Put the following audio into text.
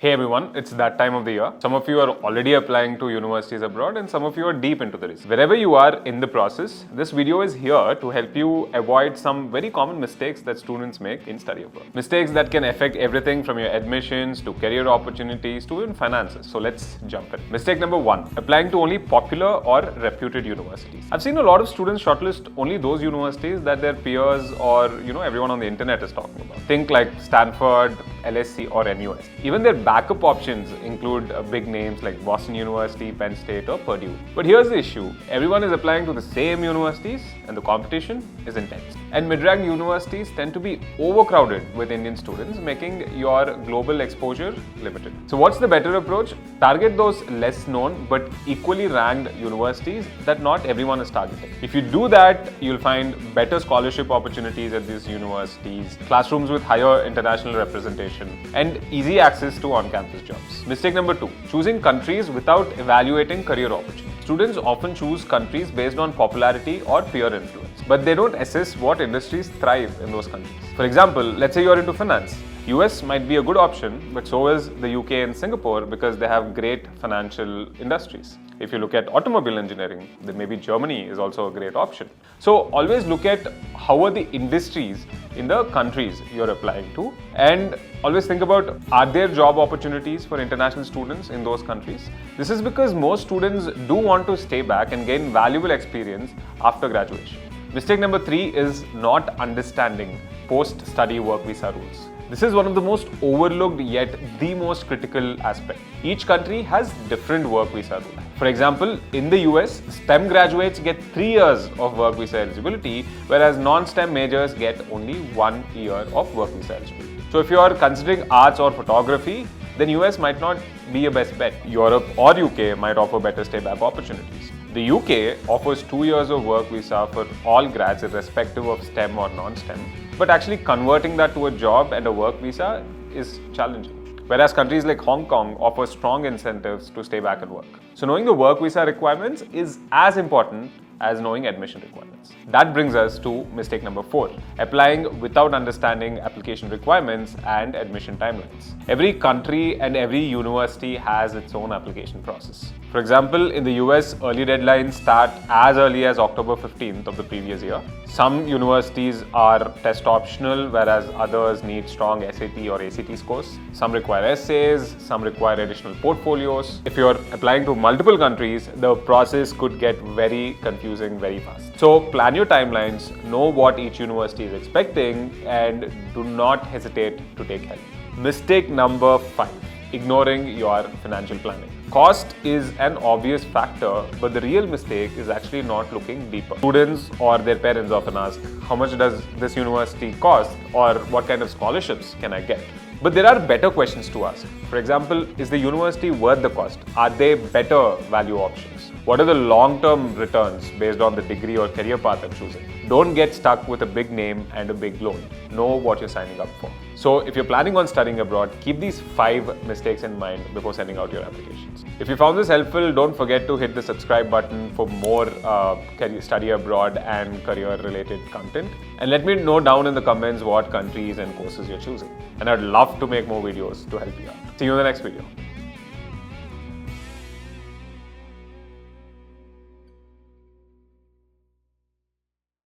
Hey everyone, it's that time of the year. Some of you are already applying to universities abroad and some of you are deep into the race. Wherever you are in the process, this video is here to help you avoid some very common mistakes that students make in study abroad. Mistakes that can affect everything from your admissions to career opportunities to even finances. So let's jump in. Mistake number 1, applying to only popular or reputed universities. I've seen a lot of students shortlist only those universities that their peers or everyone on the internet is talking about. Think like Stanford, LSE or NUS. Even their backup options include big names like Boston University, Penn State or Purdue. But here's the issue. Everyone is applying to the same universities and the competition is intense. And mid-rank universities tend to be overcrowded with Indian students, making your global exposure limited. So what's the better approach? Target those less known but equally ranked universities that not everyone is targeting. If you do that, you'll find better scholarship opportunities at these universities, classrooms with higher international representation, and easy access to on-campus jobs. Mistake number 2, choosing countries without evaluating career opportunities. Students often choose countries based on popularity or peer influence, but they don't assess what industries thrive in those countries. For example, let's say you're into finance. US might be a good option, but so is the UK and Singapore because they have great financial industries. If you look at automobile engineering, then maybe Germany is also a great option. So always look at how are the industries in the countries you're applying to, and always think about, are there job opportunities for international students in those countries? This is because most students do want to stay back and gain valuable experience after graduation. Mistake number 3 is not understanding post-study work visa rules. This is one of the most overlooked yet the most critical aspect. Each country has different work visa rules. For example, in the US, STEM graduates get 3 years of work visa eligibility, whereas non-STEM majors get only 1 year of work visa eligibility. So if you are considering arts or photography, then US might not be your best bet. Europe or UK might offer better stay-back opportunities. The UK offers 2 years of work visa for all grads irrespective of STEM or non-STEM, but actually converting that to a job and a work visa is challenging. Whereas countries like Hong Kong offer strong incentives to stay back and work. So knowing the work visa requirements is as important as knowing admission requirements. That brings us to mistake number 4, applying without understanding application requirements and admission timelines. Every country and every university has its own application process. For example, in the US, early deadlines start as early as October 15th of the previous year. Some universities are test optional, whereas others need strong SAT or ACT scores. Some require essays, some require additional portfolios. If you're applying to multiple countries, the process could get very confusing very fast. So plan your timelines, know what each university is expecting, and do not hesitate to take help. Mistake number 5, ignoring your financial planning. Cost is an obvious factor, but the real mistake is actually not looking deeper. Students or their parents often ask, how much does this university cost, or what kind of scholarships can I get? But there are better questions to ask. For example, is the university worth the cost? Are they better value options? What are the long-term returns based on the degree or career path I'm choosing? Don't get stuck with a big name and a big loan. Know what you're signing up for. So if you're planning on studying abroad, keep these 5 mistakes in mind before sending out your applications. If you found this helpful, don't forget to hit the subscribe button for more study abroad and career-related content. And let me know down in the comments what countries and courses you're choosing. And I'd love to make more videos to help you out. See you in the next video.